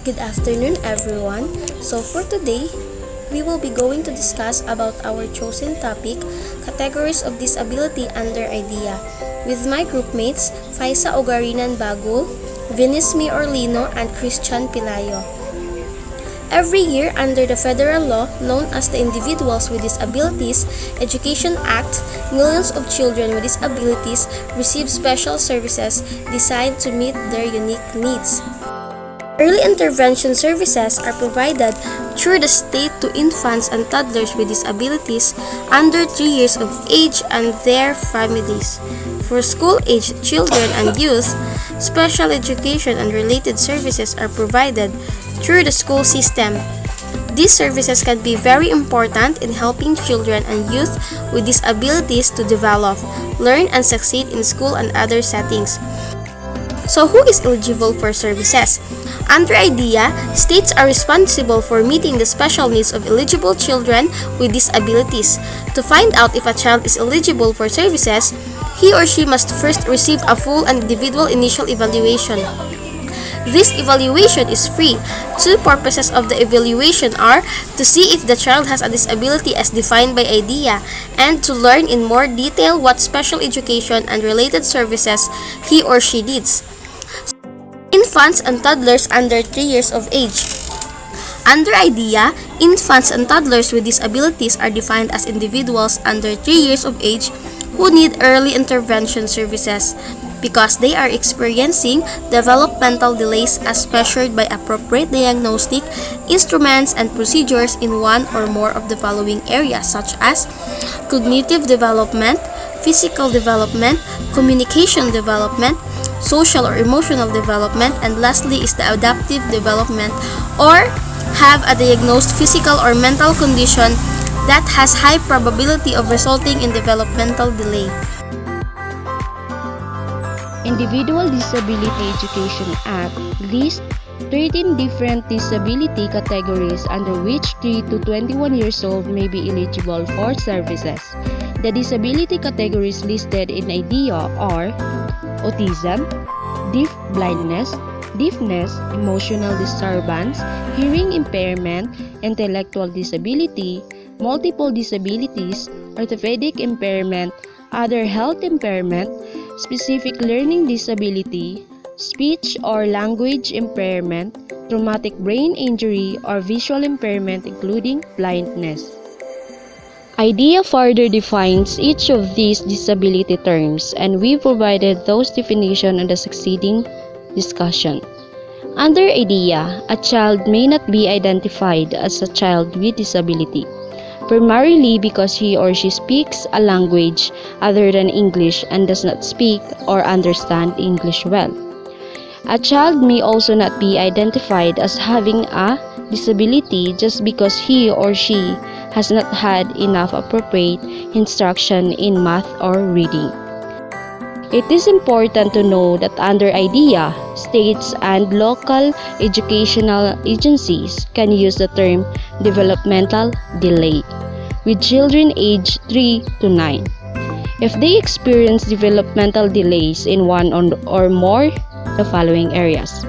Good afternoon, everyone. So for today, we will be going to discuss about our chosen topic, categories of disability under IDEA, with my groupmates Faisa Ogarinan Bagul, Vinisme Orlino, and Christian Pelayo. Every year, under the federal law known as the Individuals with Disabilities Education Act, millions of children with disabilities receive special services designed to meet their unique needs. Early intervention services are provided through the state to infants and toddlers with disabilities under 3 years of age and their families. For school-aged children and youth, special education and related services are provided through the school system. These services can be very important in helping children and youth with disabilities to develop, learn, and succeed in school and other settings. So who is eligible for services? Under IDEA, states are responsible for meeting the special needs of eligible children with disabilities. To find out if a child is eligible for services, he or she must first receive a full and individual initial evaluation. This evaluation is free. Two purposes of the evaluation are to see if the child has a disability as defined by IDEA and to learn in more detail what special education and related services he or she needs. Infants and toddlers under 3 years of age. Under IDEA, infants and toddlers with disabilities are defined as individuals under 3 years of age who need early intervention services because they are experiencing developmental delays as measured by appropriate diagnostic instruments and procedures in one or more of the following areas such as cognitive development, physical development, communication development, social or emotional development, and lastly is the adaptive development, or have a diagnosed physical or mental condition that has high probability of resulting in developmental delay. Individual Disability Education Act lists 13 different disability categories under which 3 to 21 years old may be eligible for services. The disability categories listed in IDEA are autism, deafblindness, deafness, emotional disturbance, hearing impairment, intellectual disability, multiple disabilities, orthopedic impairment, other health impairment, specific learning disability, speech or language impairment, traumatic brain injury, or visual impairment including blindness. IDEA further defines each of these disability terms, and we provided those definitions in the succeeding discussion. Under IDEA, a child may not be identified as a child with disability, primarily because he or she speaks a language other than English and does not speak or understand English well. A child may also not be identified as having a disability just because he or she has not had enough appropriate instruction in math or reading. It is important to know that under IDEA, states and local educational agencies can use the term developmental delay with children aged 3 to 9. If they experience developmental delays in one or more the following areas: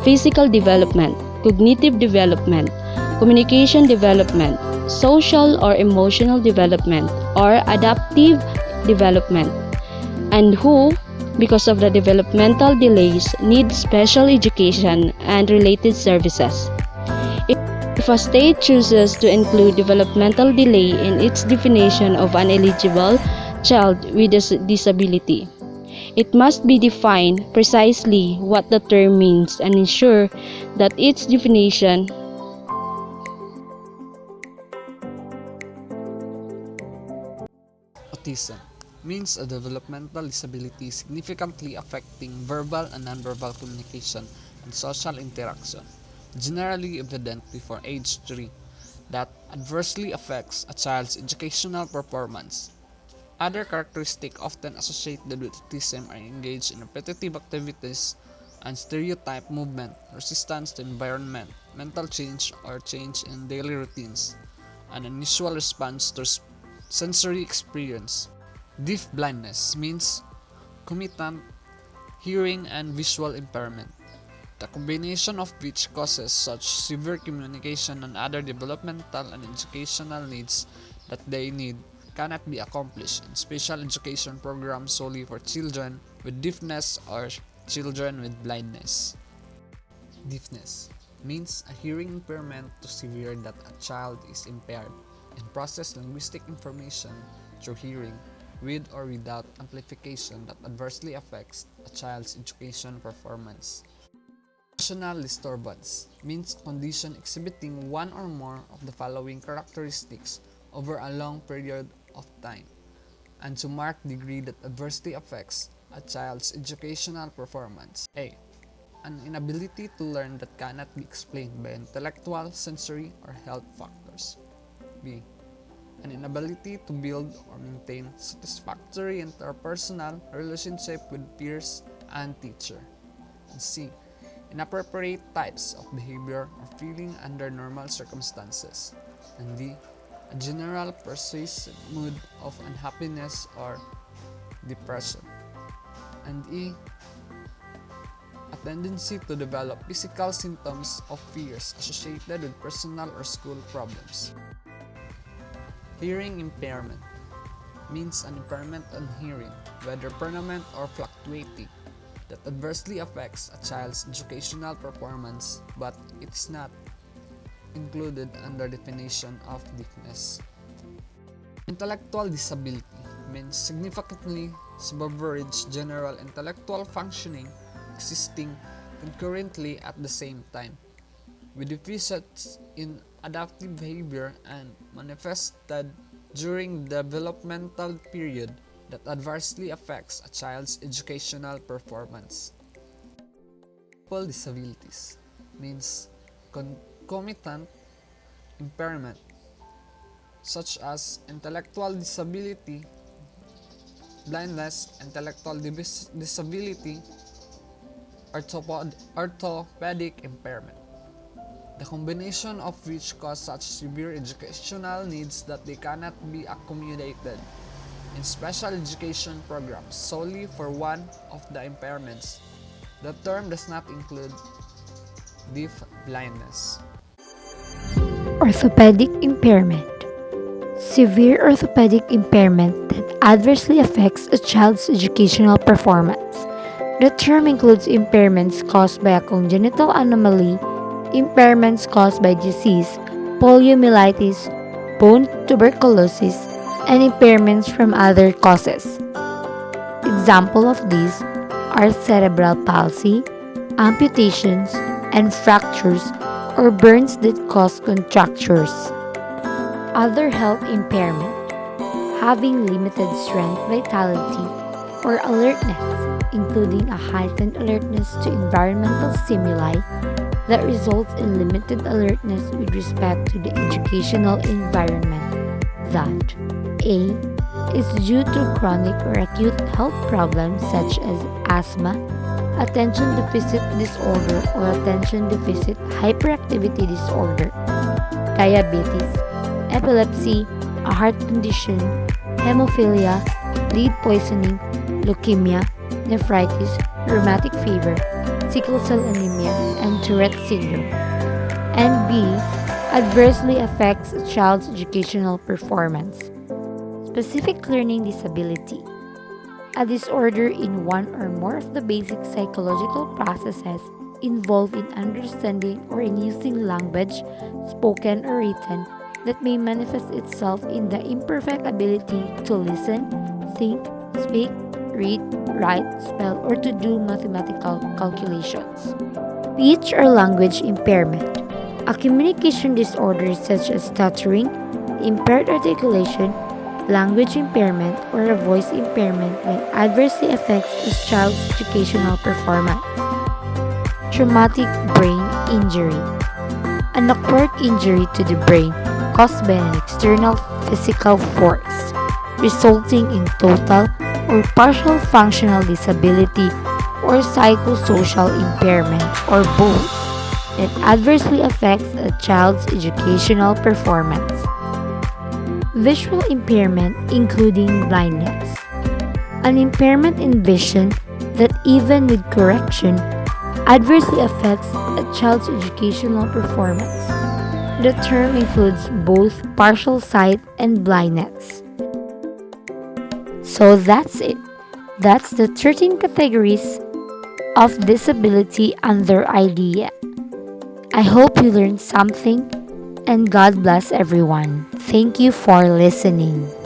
physical development, cognitive development, communication development, social or emotional development, or adaptive development, and who, because of the developmental delays, need special education and related services. If a state chooses to include developmental delay in its definition of an eligible child with a disability, it must be defined precisely what the term means and ensure that its definition Autism means a developmental disability significantly affecting verbal and nonverbal communication and social interaction, generally evident before age 3, that adversely affects a child's educational performance. Other characteristics often associated with autism are engaged in repetitive activities and stereotype movement, resistance to environment, mental change or change in daily routines, an unusual response to sensory experience. Deafblindness means concomitant hearing and visual impairment. the combination of which causes such severe communication and other developmental and educational needs that they need cannot be accomplished in special education programs solely for children with deafness or children with blindness. Deafness means a hearing impairment so severe that a child is impaired in process linguistic information through hearing with or without amplification that adversely affects a child's education performance. Emotional disturbance means a condition exhibiting one or more of the following characteristics over a long period of time and to marked degree that adversely affects a child's educational performance. A. An inability to learn that cannot be explained by intellectual, sensory, or health factors. B. An inability to build or maintain satisfactory interpersonal relationship with peers and teacher. And C. Inappropriate types of behavior or feeling under normal circumstances. And D. A general pervasive mood of unhappiness or depression. And E. A tendency to develop physical symptoms of fears associated with personal or school problems. Hearing impairment means an impairment on hearing, whether permanent or fluctuating, that adversely affects a child's educational performance, but it is not included under definition of deafness. Intellectual disability means significantly subaverage general intellectual functioning existing concurrently at the same time, with deficits in adaptive behavior and manifested during the developmental period that adversely affects a child's educational performance. Multiple disabilities means concomitant impairment such as intellectual disability, blindness, intellectual disability, orthopedic impairment, the combination of which cause such severe educational needs that they cannot be accommodated in special education programs solely for one of the impairments. The term does not include deaf blindness. Orthopedic impairment. Severe orthopedic impairment that adversely affects a child's educational performance. The term includes impairments caused by a congenital anomaly, impairments caused by disease, poliomyelitis, bone tuberculosis, and impairments from other causes. Examples of these are cerebral palsy, amputations, and fractures or burns that cause contractures. Other health impairment, having limited strength, vitality, or alertness, including a heightened alertness to environmental stimuli that results in limited alertness with respect to the educational environment. That A is due to chronic or acute health problems such as asthma, attention deficit disorder or attention deficit hyperactivity disorder, diabetes, epilepsy, a heart condition, hemophilia, lead poisoning, leukemia, nephritis, rheumatic fever, sickle cell anemia, and Tourette syndrome. And B, adversely affects a child's educational performance. Specific learning disability, a disorder in one or more of the basic psychological processes involved in understanding or in using language, spoken or written, that may manifest itself in the imperfect ability to listen, think, speak, read, write, spell, or to do mathematical calculations. Speech or language impairment, a communication disorder such as stuttering, impaired articulation, language impairment, or a voice impairment that adversely affects a child's educational performance. Traumatic brain injury, an acquired injury to the brain caused by an external physical force, resulting in total or partial functional disability or psychosocial impairment or both that adversely affects a child's educational performance. Visual impairment including blindness, an impairment in vision that even with correction adversely affects a child's educational performance. The term includes both partial sight and blindness. So that's it. That's the 13 categories of disability under IDEA. I hope you learned something and God bless everyone. Thank you for listening.